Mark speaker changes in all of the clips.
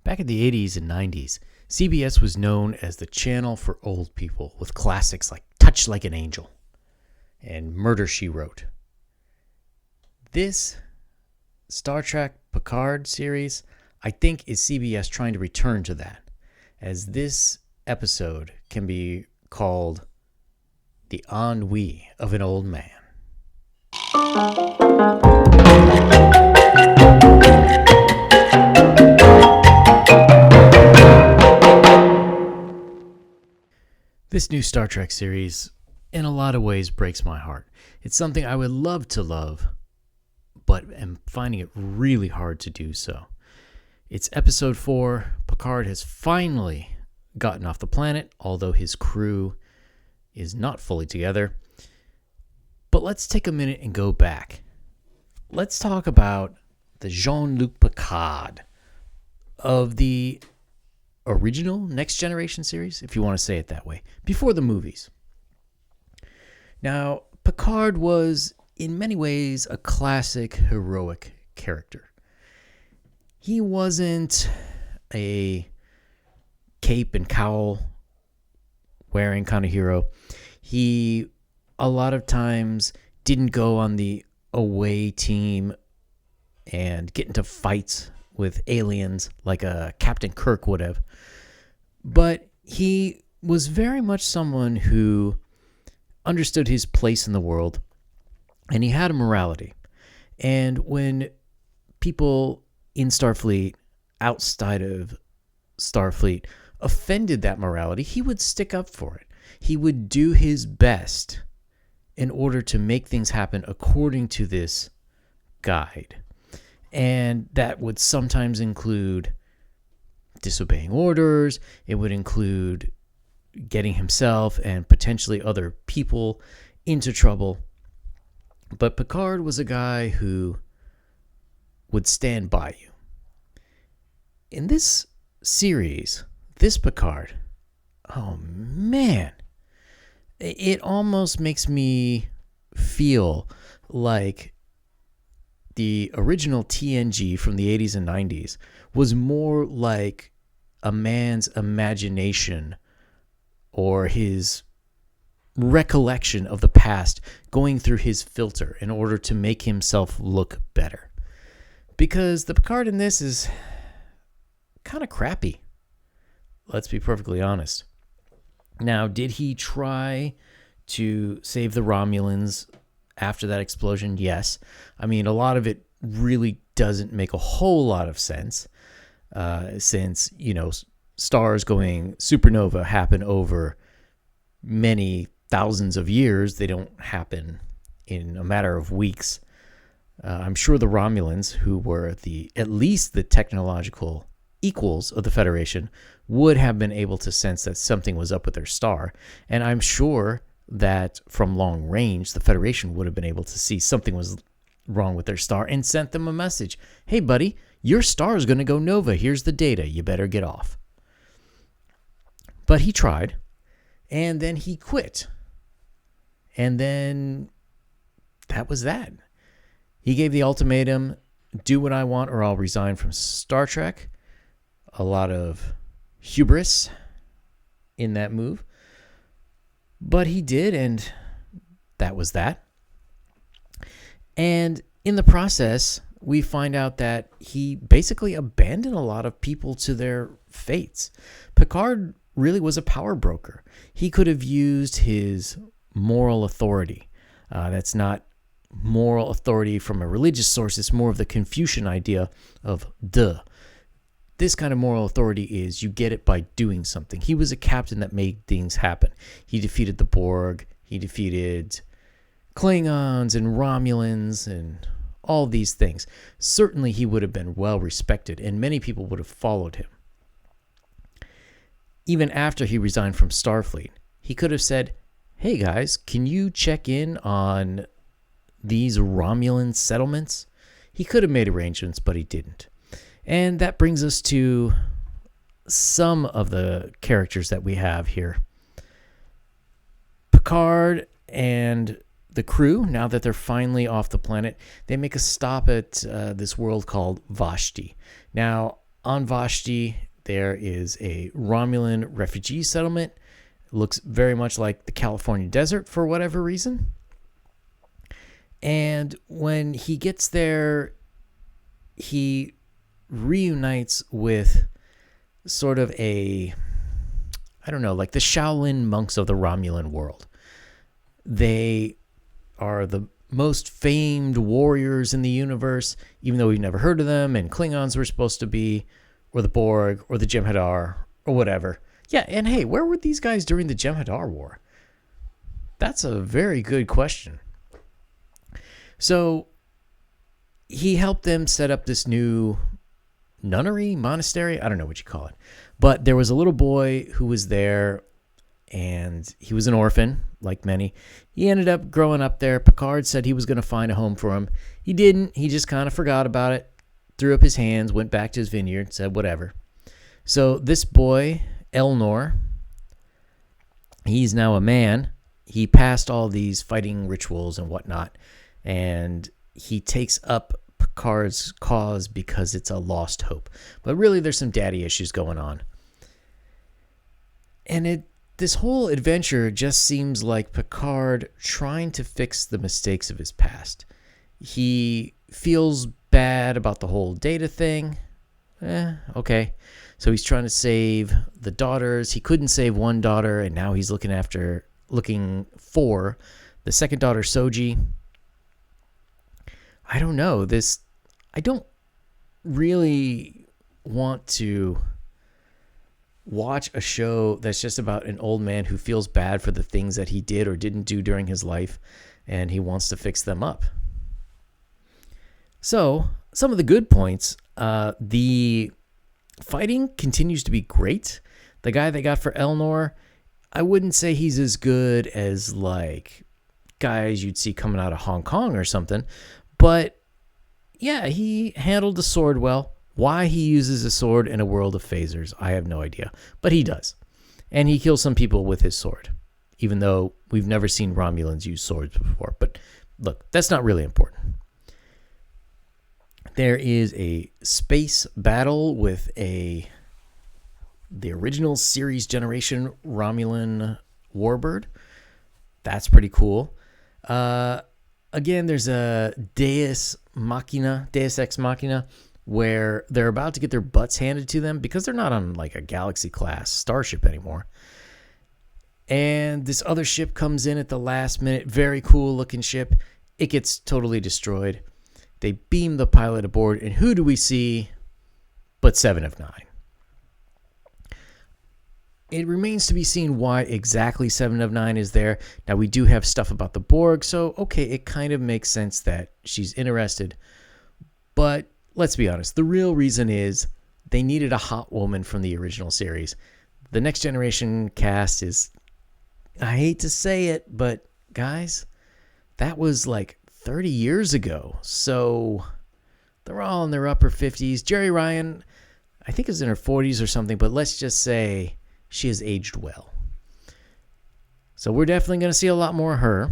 Speaker 1: Back in the 80s and 90s, CBS was known as the channel for old people, with classics like Touch Like an Angel and Murder, She Wrote. This Star Trek Picard series, I think, is CBS trying to return to that, as this episode can be called The Ennui of an Old Man. This new Star Trek series, in a lot of ways, breaks my heart. It's something I would love to love, but am finding it really hard to do so. It's episode 4. Picard has finally gotten off the planet, although his crew is not fully together. But let's take a minute and go back. Let's talk about the Jean-Luc Picard of the original Next Generation series, if you want to say it that way, before the movies. Now, Picard was, in many ways, a classic heroic character. He wasn't a cape and cowl wearing kind of hero. He, a lot of times, didn't go on the away team and get into fights with aliens like a Captain Kirk would have. But he was very much someone who understood his place in the world, and he had a morality. And when people in Starfleet, outside of Starfleet, offended that morality, he would stick up for it. He would do his best in order to make things happen according to this guide. And that would sometimes include disobeying orders. It would include getting himself and potentially other people into trouble. But Picard was a guy who would stand by you. In this series, this Picard, oh man, it almost makes me feel like the original TNG from the 80s and 90s was more like a man's imagination or his recollection of the past going through his filter in order to make himself look better. Because the Picard in this is kind of crappy. Let's be perfectly honest. Now, did he try to save the Romulans after that explosion? Yes. I mean, a lot of it really doesn't make a whole lot of sense, since, stars going supernova happen over many thousands of years. They don't happen in a matter of weeks. I'm sure the Romulans, who were at least the technological equals of the Federation, would have been able to sense that something was up with their star. And I'm sure that from long range, the Federation would have been able to see something was wrong with their star and sent them a message. Hey, buddy, your star is going to go nova. Here's the data. You better get off. But he tried, and then he quit. And then that was that. He gave the ultimatum, do what I want or I'll resign from Star Trek. A lot of hubris in that move. But he did, and that was that. And in the process, we find out that he basically abandoned a lot of people to their fates. Picard really was a power broker. He could have used his moral authority. That's not moral authority from a religious source. It's more of the Confucian idea of duh. This kind of moral authority is you get it by doing something. He was a captain that made things happen. He defeated the Borg. He defeated Klingons and Romulans and all these things. Certainly he would have been well respected, and many people would have followed him. Even after he resigned from Starfleet, he could have said, hey guys, can you check in on these Romulan settlements? He could have made arrangements, but he didn't. And that brings us to some of the characters that we have here. Picard and the crew, now that they're finally off the planet, they make a stop at this world called Vashti. Now, On Vashti, there is a Romulan refugee settlement. It looks very much like the California desert for whatever reason. And when he gets there, he reunites with sort of like the Shaolin monks of the Romulan world. They are the most famed warriors in the universe, even though we've never heard of them, and Klingons were supposed to be, or the Borg, or the Jem'Hadar, or whatever. Yeah, and hey, where were these guys during the Jem'Hadar War? That's a very good question. So he helped them set up this new nunnery, monastery, I don't know what you call it. But there was a little boy who was there, and he was an orphan, like many. He ended up growing up there. Picard said he was going to find a home for him. He didn't. He just kind of forgot about it, threw up his hands, went back to his vineyard, said whatever. So this boy, Elnor, he's now a man. He passed all these fighting rituals and whatnot, and he takes up Picard's cause because it's a lost hope. But really, there's some daddy issues going on. And this whole adventure just seems like Picard trying to fix the mistakes of his past. He feels bad about the whole Data thing. Okay. So he's trying to save the daughters. He couldn't save one daughter, and now he's looking for the second daughter, Soji. I don't know. I don't really want to watch a show that's just about an old man who feels bad for the things that he did or didn't do during his life, and he wants to fix them up. So, some of the good points, the fighting continues to be great. The guy they got for Elnor, I wouldn't say he's as good as like guys you'd see coming out of Hong Kong or something, but yeah, he handled the sword well. Why he uses a sword in a world of phasers, I have no idea, but he does. And he kills some people with his sword, even though we've never seen Romulans use swords before. But look, that's not really important. There is a space battle with the original series generation Romulan warbird. That's pretty cool. Again, there's a Deus Ex Machina, where they're about to get their butts handed to them because they're not on like a Galaxy class starship anymore. And this other ship comes in at the last minute, very cool looking ship. It gets totally destroyed. They beam the pilot aboard, and who do we see but Seven of Nine? It remains to be seen why exactly Seven of Nine is there. Now, we do have stuff about the Borg, so okay, it kind of makes sense that she's interested. But let's be honest, the real reason is they needed a hot woman from the original series. The Next Generation cast is, I hate to say it, but guys, that was like 30 years ago. So they're all in their upper 50s. Jerry Ryan, I think is in her 40s or something, but let's just say she has aged well. So we're definitely going to see a lot more of her.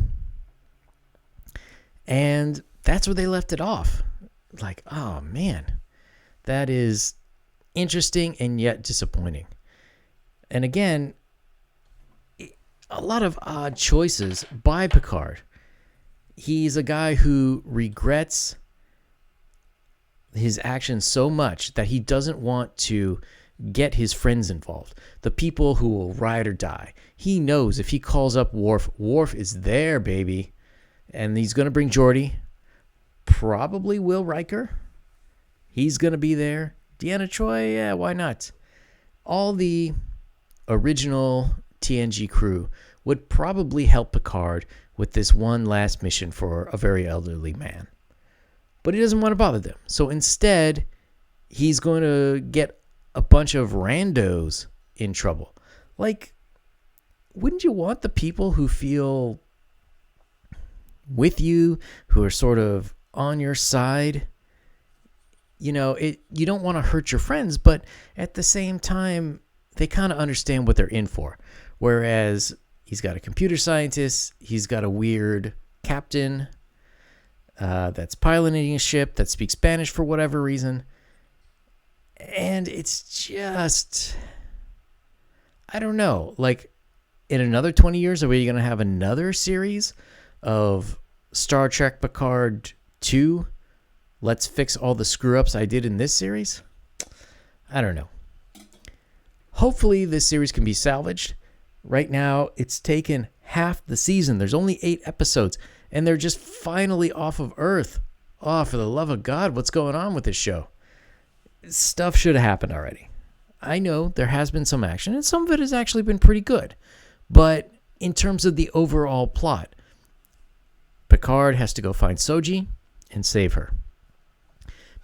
Speaker 1: And that's where they left it off. Like, oh man, that is interesting and yet disappointing. And again, a lot of odd choices by Picard. He's a guy who regrets his actions so much that he doesn't want to get his friends involved, the people who will ride or die. He knows if he calls up Worf, Worf is there, baby, and he's going to bring Geordi, probably Will Riker. He's going to be there. Deanna Troi, yeah, why not? All the original TNG crew would probably help Picard with this one last mission for a very elderly man. But he doesn't want to bother them. So instead, he's going to get a bunch of randos in trouble. Like, wouldn't you want the people who feel with you, who are sort of on your side? You know, you don't want to hurt your friends, but at the same time, they kind of understand what they're in for. Whereas he's got a computer scientist, he's got a weird captain that's piloting a ship that speaks Spanish for whatever reason. And it's just, I don't know. Like, in another 20 years, are we going to have another series of Star Trek Picard 2? Let's fix all the screw-ups I did in this series? I don't know. Hopefully, this series can be salvaged. Right now, it's taken half the season. There's only 8 episodes, and they're just finally off of Earth. Oh, for the love of God, what's going on with this show? Stuff should have happened already. I know there has been some action, and some of it has actually been pretty good. But in terms of the overall plot, Picard has to go find Soji and save her.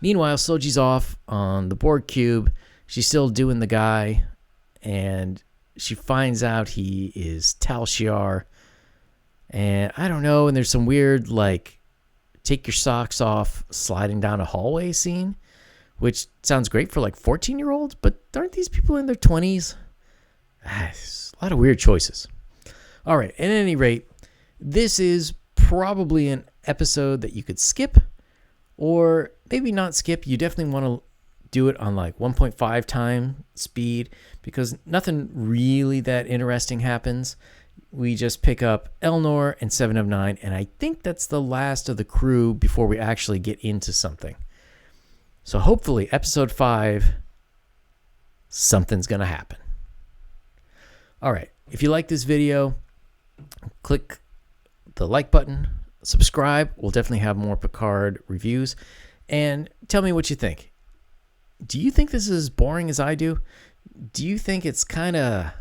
Speaker 1: Meanwhile, Soji's off on the Borg cube. She's still doing the guy, and she finds out he is Tal Shiar. And I don't know, and there's some weird, like, take your socks off, sliding down a hallway scene, which sounds great for, like, 14-year-olds, but aren't these people in their 20s? A lot of weird choices. All right, at any rate, this is probably an episode that you could skip, or maybe not skip. You definitely want to do it on like 1.5 time speed, because nothing really that interesting happens. We just pick up Elnor and 7 of 9, and I think that's the last of the crew before we actually get into something. So hopefully, episode 5, something's going to happen. All right, if you like this video, click the like button, subscribe. We'll definitely have more Picard reviews, and tell me what you think. Do you think this is as boring as I do? Do you think it's kind of,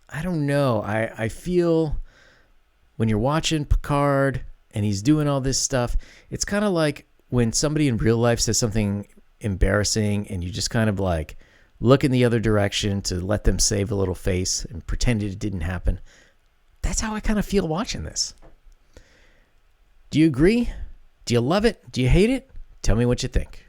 Speaker 1: I don't know. I feel when you're watching Picard and he's doing all this stuff, it's kind of like when somebody in real life says something embarrassing and you just kind of like look in the other direction to let them save a little face and pretend it didn't happen. That's how I kind of feel watching this. Do you agree? Do you love it? Do you hate it? Tell me what you think.